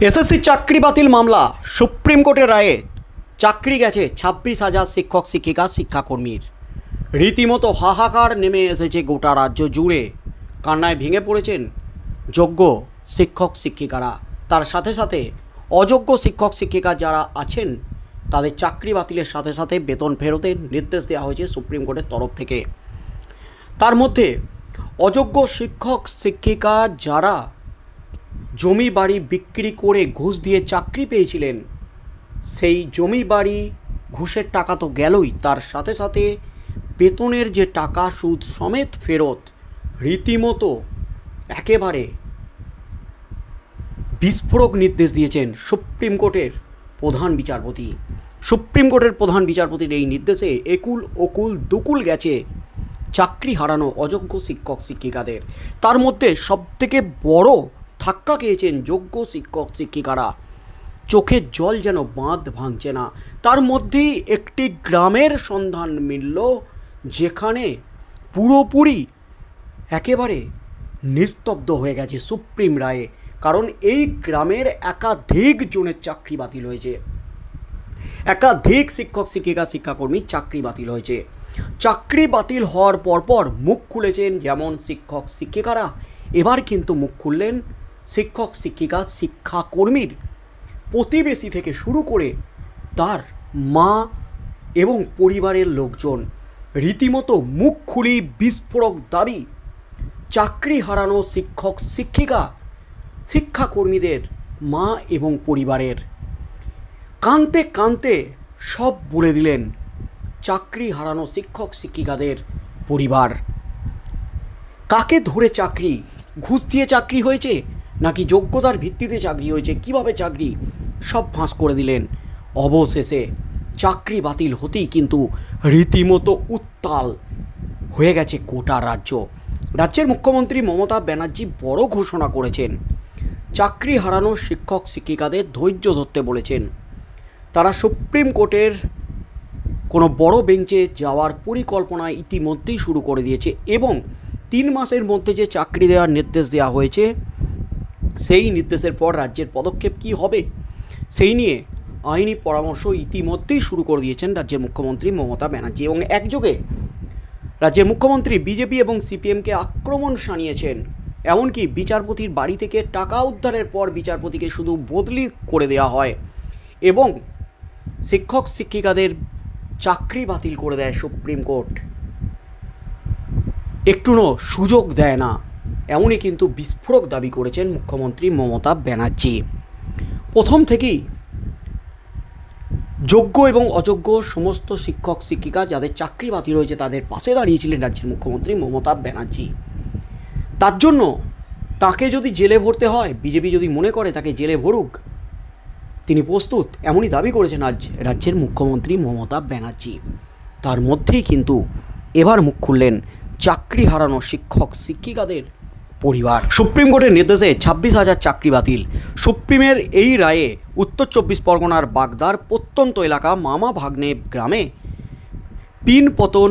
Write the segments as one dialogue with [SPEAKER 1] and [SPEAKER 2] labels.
[SPEAKER 1] SSC চাকরি বাতিল মামলা সুপ্রিম কোর্টের রায়ে চাকরি গেছে 26,000 শিক্ষক শিক্ষিকা শিক্ষাকর্মীর। রীতিমতো হাহাকার নেমে এসেছে গোটা রাজ্য জুড়ে। কান্নায় ভেঙে পড়েছেন যোগ্য শিক্ষক শিক্ষিকারা, তার সাথে সাথে অযোগ্য শিক্ষক শিক্ষিকা যারা আছেন তাদের চাকরি বাতিলের সাথে সাথে বেতন ফেরতের নির্দেশ দেওয়া হয়েছে সুপ্রিম কোর্টের তরফ থেকে। তার মধ্যে অযোগ্য শিক্ষক শিক্ষিকা যারা জমি বাড়ি বিক্রি করে ঘুষ দিয়ে চাকরি পেয়েছিলেন, সেই জমি বাড়ি ঘুষের টাকা তো গেলই, তার সাথে সাথে বেতনের যে টাকা সুদ সমেত ফেরত রীতিমতো একেবারে বিস্ফোরক নির্দেশ দিয়েছেন সুপ্রিম কোর্টের প্রধান বিচারপতি। সুপ্রিম কোর্টের প্রধান বিচারপতির এই নির্দেশে একুল ওকুল দুকুল গেছে চাকরি হারানো অযোগ্য শিক্ষক শিক্ষিকাদের। তার মধ্যে সবথেকে বড় ধাক্কা খেয়েছেন যোগ্য শিক্ষক শিক্ষিকারা। চোখের জল যেন বাঁধ ভাঙছে না। তার মধ্যেই একটি গ্রামের সন্ধান মিলল যেখানে পুরোপুরি একেবারে নিস্তব্ধ হয়ে গেছে সুপ্রিম রায়ে, কারণ এই গ্রামের একাধিক জনের চাকরি বাতিল হয়েছে। একাধিক শিক্ষক শিক্ষিকা শিক্ষাকর্মীর চাকরি বাতিল হয়েছে। চাকরি বাতিল হওয়ার পরপর মুখ খুলেছেন যেমন শিক্ষক শিক্ষিকারা, এবার কিন্তু মুখ খুললেন শিক্ষক শিক্ষিকা শিক্ষাকর্মীর প্রতিবেশী থেকে শুরু করে তার মা এবং পরিবারের লোকজন। রীতিমতো মুখ খুলি বিস্ফোরক দাবি চাকরি হারানো শিক্ষক শিক্ষিকা শিক্ষাকর্মীদের মা এবং পরিবারের। কাঁদতে কাঁদতে সব বলে দিলেন চাকরি হারানো শিক্ষক শিক্ষিকাদের পরিবার। কাকে ধরে চাকরি, ঘুষ দিয়ে চাকরি হয়েছে নাকি যোগ্যতার ভিত্তিতে চাকরি হয়েছে, কিভাবে চাকরি, সব ফাঁস করে দিলেন। অবশেষে চাকরি বাতিল হতেই কিন্তু রীতিমতো উত্তাল হয়ে গেছে গোটা রাজ্য। রাজ্যের মুখ্যমন্ত্রী মমতা ব্যানার্জি বড় ঘোষণা করেছেন। চাকরি হারানো শিক্ষক শিক্ষিকাদের ধৈর্য ধরতে বলেছেন। তারা সুপ্রিম কোর্টের কোনো বড় বেঞ্চে যাওয়ার পরিকল্পনা ইতিমধ্যেই শুরু করে দিয়েছে এবং 3 মাসের মধ্যে যে চাকরি দেওয়ার নির্দেশ দেওয়া হয়েছে, সেই নির্দেশের পর রাজ্যের পদক্ষেপ কী হবে সেই নিয়ে আইনি পরামর্শ ইতিমধ্যেই শুরু করে দিয়েছেন রাজ্যের মুখ্যমন্ত্রী মমতা ব্যানার্জি। এবং একযোগে রাজ্যের মুখ্যমন্ত্রী বিজেপি এবং সিপিএমকে আক্রমণ শানিয়েছেন। এমনকি বিচারপতির বাড়ি থেকে টাকা উদ্ধারের পর বিচারপতিকে শুধু বদলি করে দেওয়া হয় এবং শিক্ষক শিক্ষিকাদের চাকরি বাতিল করে দেয় সুপ্রিম কোর্ট, একটুও সুযোগ দেয় না। এমনই কিন্তু বিস্ফোরক দাবি করেছেন মুখ্যমন্ত্রী মমতা ব্যানার্জি। প্রথম থেকেই যোগ্য এবং অযোগ্য সমস্ত শিক্ষক শিক্ষিকা যাদের চাকরি বাতিল হয়েছে তাদের পাশে দাঁড়িয়েছিলেন রাজ্যের মুখ্যমন্ত্রী মমতা ব্যানার্জি। তার জন্য তাকে যদি জেলে ভরতে হয়, বিজেপি যদি মনে করে তাকে জেলে ভরুক, তিনি প্রস্তুত, এমনই দাবি করেছেন আজ রাজ্যের মুখ্যমন্ত্রী মমতা ব্যানার্জি। তার মধ্যেই কিন্তু এবার মুখ খুললেন চাকরি হারানো শিক্ষক শিক্ষিকাদের পরিবার। সুপ্রিম কোর্টের নির্দেশে 26,000 চাকরি বাতিল। সুপ্রিমের এই রায়ে উত্তর 24 পরগনার বাগদার প্রত্যন্ত এলাকা মামা ভাগ্নে গ্রামে পিন পতন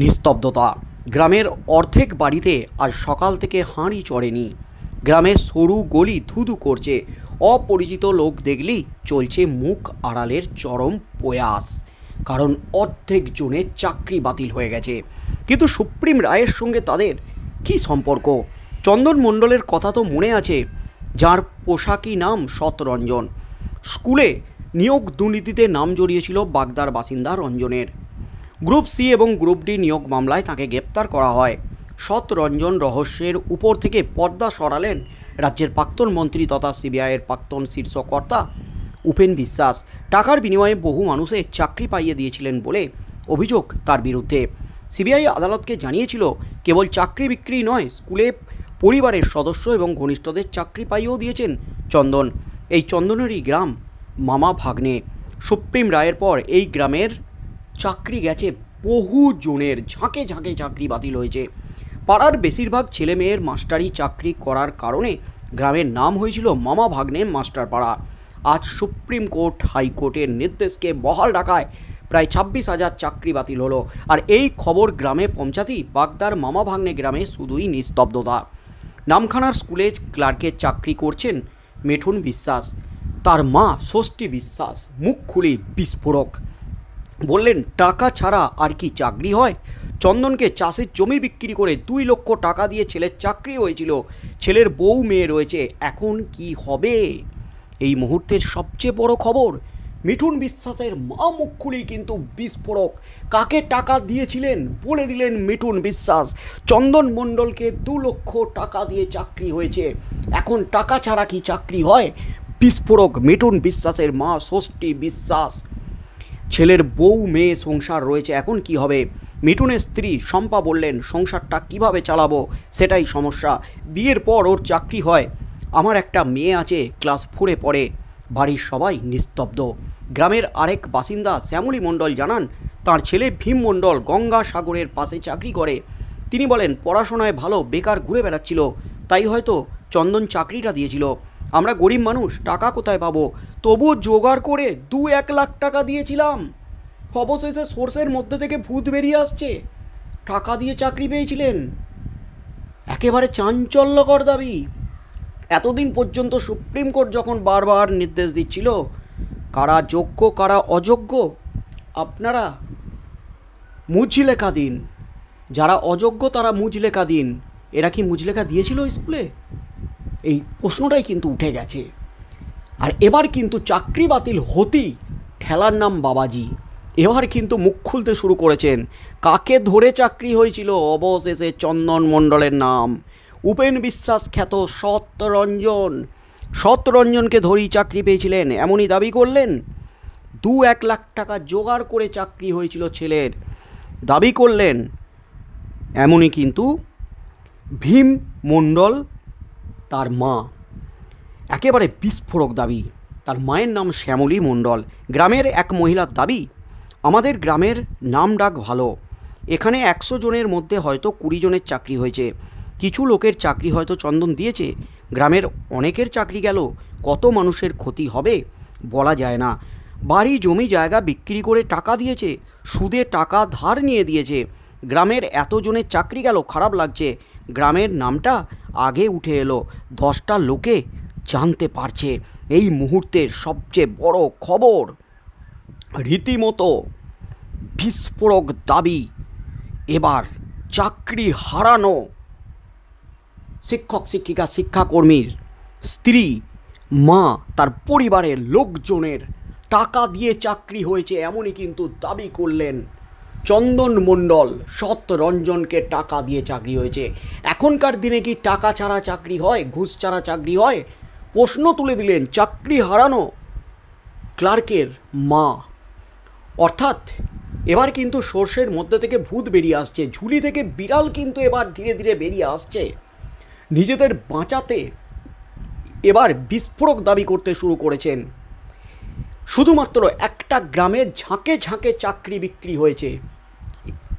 [SPEAKER 1] নিস্তব্ধতা। গ্রামের অর্ধেক বাড়িতে আজ সকাল থেকে হাঁড়ি চড়েনি। গ্রামের সরু গলি ধুধু করছে। অপরিচিত লোক দেখলেই চলছে মুখ আড়ালের চরম প্রয়াস, কারণ অর্ধেক জনের চাকরি বাতিল হয়ে গেছে। কিন্তু সুপ্রিম রায়ের সঙ্গে তাদের কি সম্পর্ক? চন্দন মণ্ডলের কথা তো মনে আছে, যার পোশাকি নাম সৎরঞ্জন। স্কুলে নিয়োগ দুর্নীতিতে নাম জড়িয়েছিল বাগদার বাসিন্দা রঞ্জনের। গ্রুপ সি এবং গ্রুপ ডি নিয়োগ মামলায় তাকে গ্রেপ্তার করা হয়। সৎরঞ্জন রহস্যের উপর থেকে পর্দা সরালেন রাজ্যের প্রাক্তন মন্ত্রী তথা সিবিআইয়ের প্রাক্তন শীর্ষ কর্তা উপেন বিশ্বাস। টাকার বিনিময়ে বহু মানুষের চাকরি পাইয়ে দিয়েছিলেন বলে অভিযোগ তার বিরুদ্ধে। সিবিআই আদালতকে জানিয়েছিল কেবল চাকরি বিক্রি নয়, স্কুলে পরিবারের সদস্য এবং ঘনিষ্ঠদের চাকরি পাইয়েও দিয়েছেন চন্দন। এই চন্দনেরই গ্রাম মামা ভাগ্নে। সুপ্রিম রায়ের পর এই গ্রামের চাকরি গেছে বহু জনের, ঝাঁকে ঝাঁকে চাকরি বাতিল হয়েছে। পাড়ার বেশিরভাগ ছেলে মেয়ের মাস্টারি চাকরি করার কারণে গ্রামের নাম হয়েছিল মামা ভাগ্নে মাস্টার পাড়া। আজ সুপ্রিম কোর্ট হাইকোর্টের নির্দেশকে বহাল রাখায় প্রায় 26,000 চাকরি বাতিল হলো। আর এই খবর গ্রামে পৌঁছাতেই বাগদার মামা ভাগ্নে গ্রামে শুধুই নিস্তব্ধতা। নামখানার স্কুলে ক্লার্কের চাকরি করছেন মিঠুন বিশ্বাস, তার মা ষষ্ঠী বিশ্বাস মুখ খুলে বিস্ফোরক বললেন, টাকা ছাড়া আর কি চাকরি হয়? চন্দনকে চাষের জমি বিক্রি করে 2 লক্ষ টাকা দিয়ে ছেলের চাকরি হয়েছিল, ছেলের বউ মেয়ে রয়েছে, এখন কি হবে? এই মুহূর্তের সবচেয়ে বড় খবর, মিঠুন বিশ্বাসের মা মুখ খুলেই কিন্তু বিস্ফোরক। কাকে টাকা দিয়েছিলেন বলে দিলেন মিঠুন বিশ্বাস। চন্দন মণ্ডলকে 2 লক্ষ টাকা দিয়ে চাকরি হয়েছে, এখন টাকা ছাড়া কি চাকরি হয়? বিস্ফোরক মিঠুন বিশ্বাসের মা ষষ্ঠী বিশ্বাস। ছেলের বউ মেয়ে সংসার রয়েছে, এখন কি হবে? মিঠুনের স্ত্রী শম্পা বললেন, সংসারটা কিভাবে চালাবো সেটাই সমস্যা। বিয়ের পর ওর চাকরি হয়, আমার একটা মেয়ে আছে, ক্লাস 4-এ পড়ে। বাড়ির সবাই নিস্তব্ধ। গ্রামের আরেক বাসিন্দা শ্যামলী মণ্ডল জানান, তার ছেলে ভীম মণ্ডল গঙ্গাসাগরের পাশে চাকরি করে। তিনি বলেন, পড়াশোনায় ভালো, বেকার ঘুরে বেড়াচ্ছিল, তাই হয়তো চন্দন চাকরিটা দিয়েছিল। আমরা গরিব মানুষ, টাকা কোথায় পাবো? তবুও জোগাড় করে 2-1 লাখ টাকা দিয়েছিলাম। অবশেষে সোর্সের মধ্যে থেকে ভূত বেরিয়ে আসছে, টাকা দিয়ে চাকরি পেয়েছিলেন। একেবারে চাঞ্চল্যকর দাবি। এতদিন পর্যন্ত সুপ্রিম কোর্ট যখন বারবার নির্দেশ দিচ্ছিল কারা যোগ্য কারা অযোগ্য, আপনারা মুচলেখা দিন, যারা অযোগ্য তারা মুচলেখা দিন, এরা কি মুচলেখা দিয়েছিল স্কুলে? এই প্রশ্নটাই কিন্তু উঠে গেছে। আর এবার কিন্তু চাকরি বাতিল হতেই ঠেলার নাম বাবাজি এবার কিন্তু মুখ খুলতে শুরু করেছেন। কাকে ধরে চাকরি হয়েছিল? অবশেষে চন্দন মণ্ডলের নাম। উপেন বিশ্বাস খ্যাত সত্যরঞ্জনকে ধরেই চাকরি পেয়েছিলেন, এমনই দাবি করলেন। 2-1 লাখ টাকা জোগাড় করে চাকরি হয়েছিল ছেলের, দাবি করলেন। এমনই কিন্তু ভীম মণ্ডল, তার মা, একেবারে বিস্ফোরক দাবি। তার মায়ের নাম শ্যামলী মণ্ডল। গ্রামের এক মহিলার দাবি, আমাদের গ্রামের নাম ডাক ভালো, এখানে 100 জনের মধ্যে হয়তো 20 জনের চাকরি হয়েছে, কিছু লোকের চাকরি হয়তো চন্দন দিয়েছে, গ্রামের অনেকের চাকরি গেল, কত মানুষের ক্ষতি হবে বলা যায় না। বাড়ি জমি জায়গা বিক্রি করে টাকা দিয়েছে, সুদে টাকা ধার নিয়ে দিয়েছে, গ্রামের এতজনের চাকরি গেল, খারাপ লাগছে। গ্রামের নামটা আগে উঠে এলো, 10টা লোকে জানতে পারছে। এই মুহূর্তের সবচেয়ে বড় খবর, রীতিমতো বিস্ফোরক দাবি। এবার চাকরি হারানো শিক্ষক শিক্ষিকা শিক্ষাকর্মীর স্ত্রী, মা, তার পরিবারের লোকজনের টাকা দিয়ে চাকরি হয়েছে, এমনই কিন্তু দাবি করলেন চন্দন মণ্ডল। সত্যরঞ্জনকে টাকা দিয়ে চাকরি হয়েছে। এখনকার দিনে কি টাকা ছাড়া চাকরি হয়? ঘুষ ছাড়া চাকরি হয়? প্রশ্ন তুলে দিলেন চাকরি হারানো ক্লার্কের মা। অর্থাৎ এবার কিন্তু সর্ষের মধ্যে থেকে ভূত বেরিয়ে আসছে, ঝুলি থেকে বিড়াল কিন্তু এবার ধীরে ধীরে বেরিয়ে আসছে। নিজেদের বাঁচাতে এবার বিস্ফোরক দাবি করতে শুরু করেছেন। শুধুমাত্র একটা গ্রামে ঝাঁকে ঝাঁকে চাকরি বিক্রি হয়েছে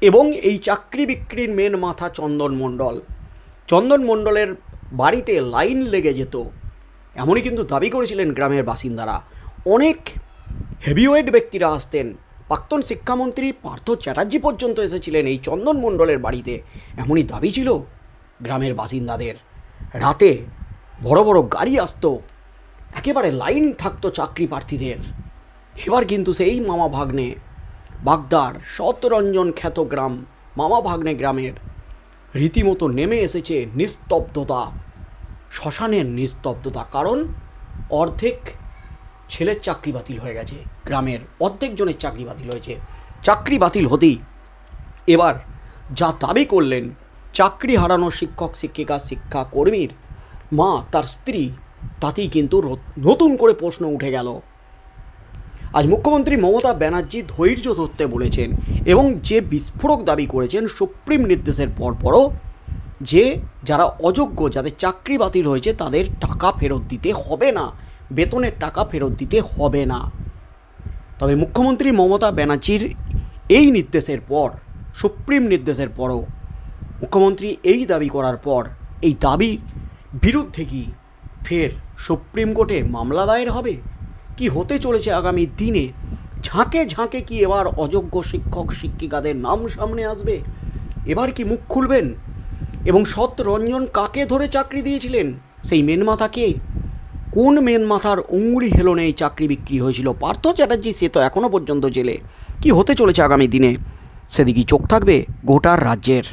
[SPEAKER 1] এবং এই চাকরি বিক্রির মেন মাথা চন্দন মণ্ডল। চন্দন মণ্ডলের বাড়িতে লাইন লেগে যেত, এমনই কিন্তু দাবি করেছিলেন গ্রামের বাসিন্দারা। অনেক হেভিওয়েট ব্যক্তিরা আসতেন, প্রাক্তন শিক্ষামন্ত্রী পার্থ চ্যাটার্জি পর্যন্ত এসেছিলেন এই চন্দন মণ্ডলের বাড়িতে, এমনই দাবি ছিল গ্রামের বাসিন্দাদের। রাতে বড় বড় গাড়ি আসতো, একেবারে লাইন থাকতো চাকরি প্রার্থীদের। এবার কিন্তু সেই মামা ভাগ্নে বাগদার সত্যরঞ্জন খ্যাত গ্রাম, মামা ভাগ্নে গ্রামের রীতিমতো নেমে এসেছে নিস্তব্ধতা, শ্মশানের নিস্তব্ধতা। কারণ অর্ধেক ছেলের চাকরি বাতিল হয়ে গেছে, গ্রামের অর্ধেক জনের চাকরি বাতিল হয়েছে। চাকরি বাতিল হতেই এবার যা দাবি করলেন চাকরি হারানো শিক্ষক শিক্ষিকা শিক্ষাকর্মীর মা, তার স্ত্রী, তাতেই কিন্তু নতুন করে প্রশ্ন উঠে গেল। আজ মুখ্যমন্ত্রী মমতা ব্যানার্জি ধৈর্য ধরতে বলেছেন এবং যে বিস্ফোরক দাবি করেছেন সুপ্রিম নির্দেশের পরপরও, যে যারা অযোগ্য, যাদের চাকরি বাতিল হয়েছে তাদের টাকা ফেরত দিতে হবে না, বেতনের টাকা ফেরত দিতে হবে না। তবে মুখ্যমন্ত্রী মমতা ব্যানার্জির এই নির্দেশের পর, সুপ্রিম নির্দেশের পরও মুখ্যমন্ত্রী এই দাবি করার পর এই দাবির বিরুদ্ধে কি ফের সুপ্রিম কোর্টে মামলা দায়ের হবে? কি হতে চলেছে আগামী দিনে? ঝাঁকে ঝাঁকে কি এবার অযোগ্য শিক্ষক শিক্ষিকাদের নাম সামনে আসবে? এবার কি মুখ খুলবেন? এবং সত্যরঞ্জন কাকে ধরে চাকরি দিয়েছিলেন সেই মেন মাথা কে? কোন মেন মাথার অঙ্গুলি হেলনে এই চাকরি বিক্রি হয়েছিল পার্থ চ্যাটার্জি, সে তো এখনও পর্যন্ত জেলে। কি হতে চলেছে আগামী দিনে সেদিকেই চোখ থাকবে গোটার রাজ্যের।